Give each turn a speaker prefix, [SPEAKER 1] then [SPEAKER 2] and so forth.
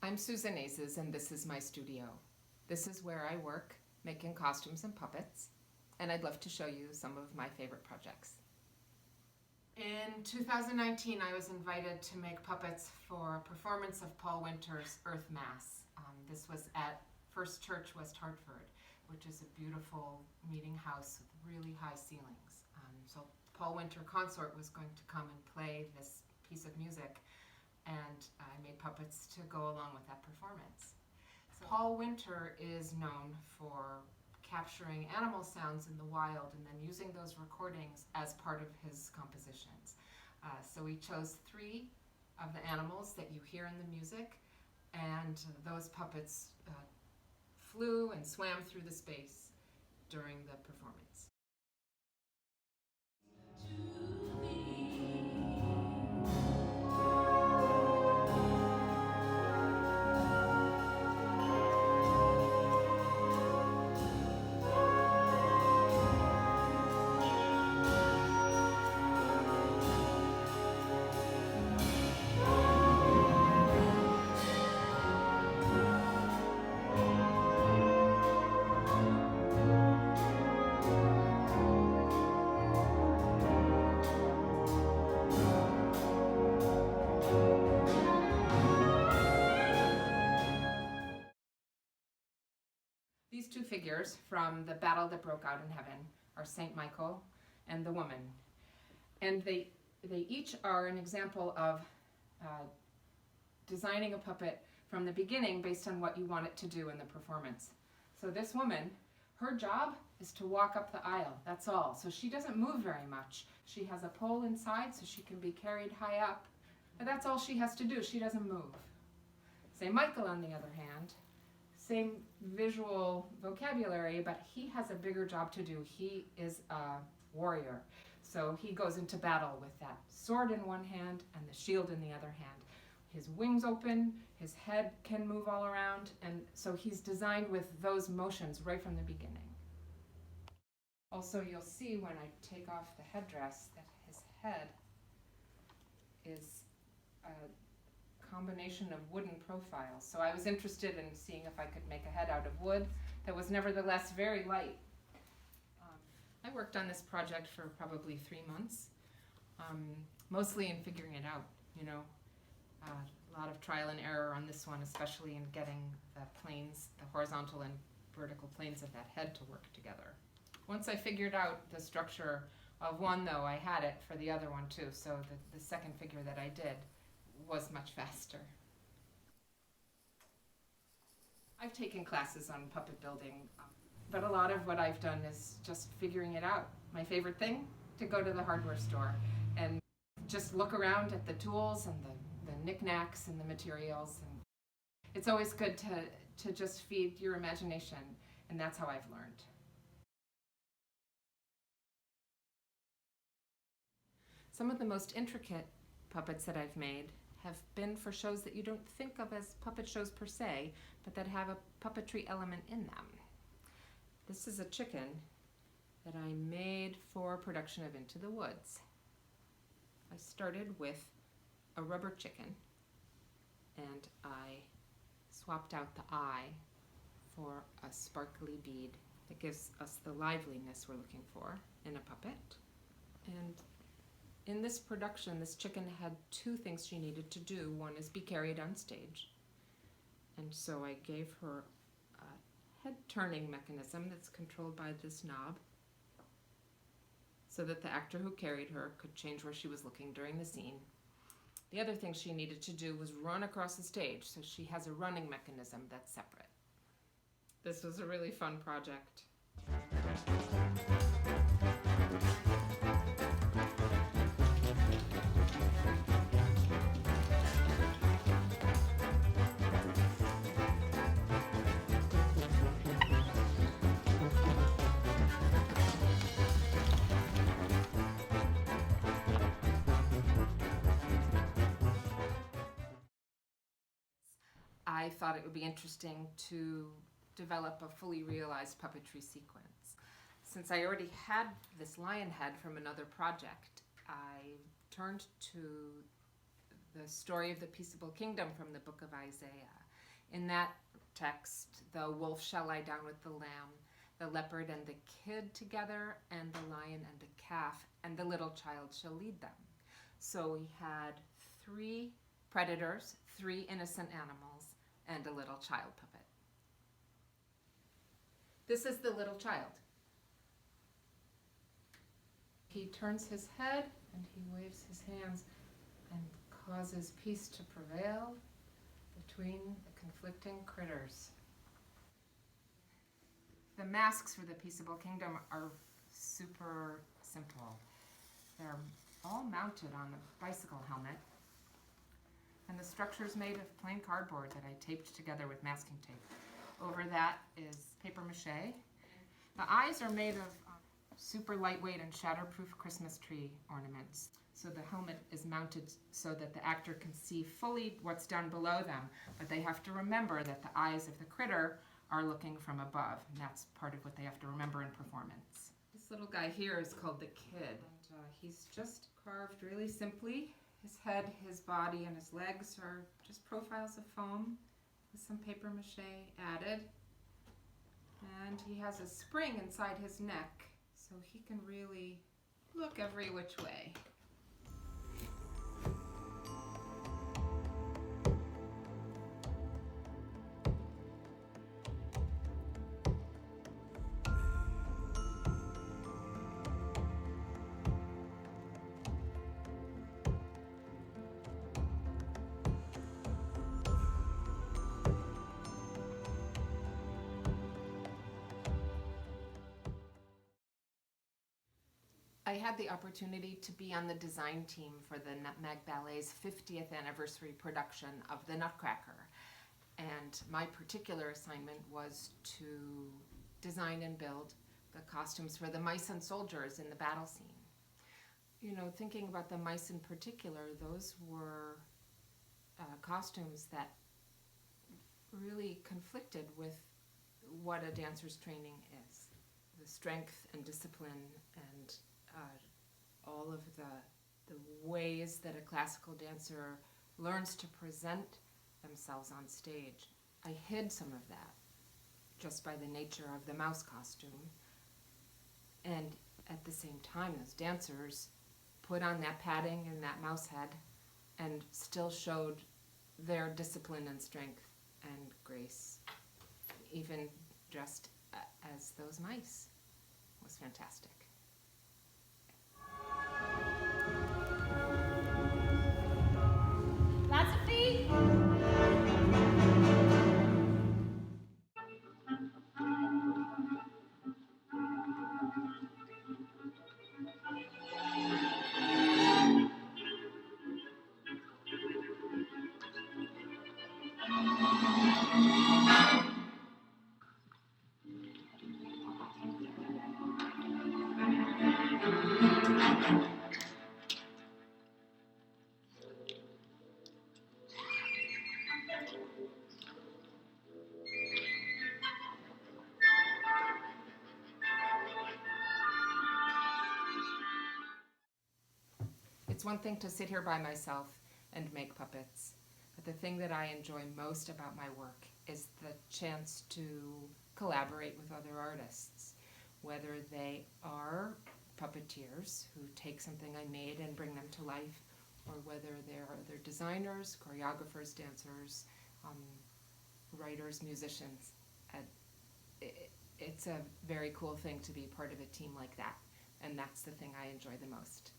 [SPEAKER 1] I'm Susan Aziz, and this is my studio. This is where I work, making costumes and puppets, and I'd love to show you some of my favorite projects. In 2019, I was invited to make puppets for a performance of Paul Winter's Earth Mass. This was at First Church, West Hartford, which is a beautiful meeting house with really high ceilings. So Paul Winter Consort was going to come and play this piece of music, and I made puppets to go along with that performance. So Paul Winter is known for capturing animal sounds in the wild and then using those recordings as part of his compositions. So we chose 3 of the animals that you hear in the music, and those puppets flew and swam through the space during the performance. These 2 figures from the battle that broke out in heaven are Saint Michael and the woman. And they each are an example of designing a puppet from the beginning based on what you want it to do in the performance. So this woman, her job is to walk up the aisle, that's all. So she doesn't move very much. She has a pole inside so she can be carried high up, but that's all she has to do. She doesn't move. Saint Michael, on the other hand, same visual vocabulary, but he has a bigger job to do. He is a warrior. So he goes into battle with that sword in one hand and the shield in the other hand. His wings open, his head can move all around, and so he's designed with those motions right from the beginning. Also, you'll see when I take off the headdress that his head is a combination of wooden profiles. So I was interested in seeing if I could make a head out of wood that was nevertheless very light. I worked on this project for probably 3 months, mostly in figuring it out, a lot of trial and error on this one, especially in getting the planes, the horizontal and vertical planes of that head to work together. Once I figured out the structure of one, though, I had it for the other one too, so the second figure that I did was much faster. I've taken classes on puppet building, but a lot of what I've done is just figuring it out. My favorite thing, to go to the hardware store and just look around at the tools and the knickknacks and the materials. And it's always good to just feed your imagination, and that's how I've learned. Some of the most intricate puppets that I've made have been for shows that you don't think of as puppet shows per se, but that have a puppetry element in them. This is a chicken that I made for production of Into the Woods. I started with a rubber chicken, and I swapped out the eye for a sparkly bead that gives us the liveliness we're looking for in a puppet. And in this production, this chicken had 2 things she needed to do. One is be carried on stage. And so I gave her a head turning mechanism that's controlled by this knob so that the actor who carried her could change where she was looking during the scene. The other thing she needed to do was run across the stage, so she has a running mechanism that's separate. This was a really fun project. I thought it would be interesting to develop a fully realized puppetry sequence. Since I already had this lion head from another project, I turned to the story of the peaceable kingdom from the book of Isaiah. In that text, the wolf shall lie down with the lamb, the leopard and the kid together, and the lion and the calf, and the little child shall lead them. So we had 3 predators, 3 innocent animals, and a little child puppet. This is the little child. He turns his head and he waves his hands and causes peace to prevail between the conflicting critters. The masks for the Peaceable Kingdom are super simple. They're all mounted on a bicycle helmet, and the structure is made of plain cardboard that I taped together with masking tape. Over that is paper mache. The eyes are made of super lightweight and shatterproof Christmas tree ornaments. So the helmet is mounted so that the actor can see fully what's down below them, but they have to remember that the eyes of the critter are looking from above, and that's part of what they have to remember in performance. This little guy here is called the kid, and he's just carved really simply. His head, his body, and his legs are just profiles of foam with some paper mache added. And he has a spring inside his neck, so he can really look every which way. I had the opportunity to be on the design team for the Nutmeg Ballet's 50th anniversary production of The Nutcracker. And my particular assignment was to design and build the costumes for the mice and soldiers in the battle scene. You know, thinking about the mice in particular, those were costumes that really conflicted with what a dancer's training is. The strength and discipline and all of the ways that a classical dancer learns to present themselves on stage. I hid some of that just by the nature of the mouse costume. And at the same time, those dancers put on that padding and that mouse head and still showed their discipline and strength and grace, even dressed as those mice. It was fantastic.
[SPEAKER 2] Lots of feet.
[SPEAKER 1] It's one thing to sit here by myself and make puppets, but the thing that I enjoy most about my work is the chance to collaborate with other artists, whether they are puppeteers who take something I made and bring them to life, or whether they're other designers, choreographers, dancers, writers, musicians. It's a very cool thing to be part of a team like that, and that's the thing I enjoy the most.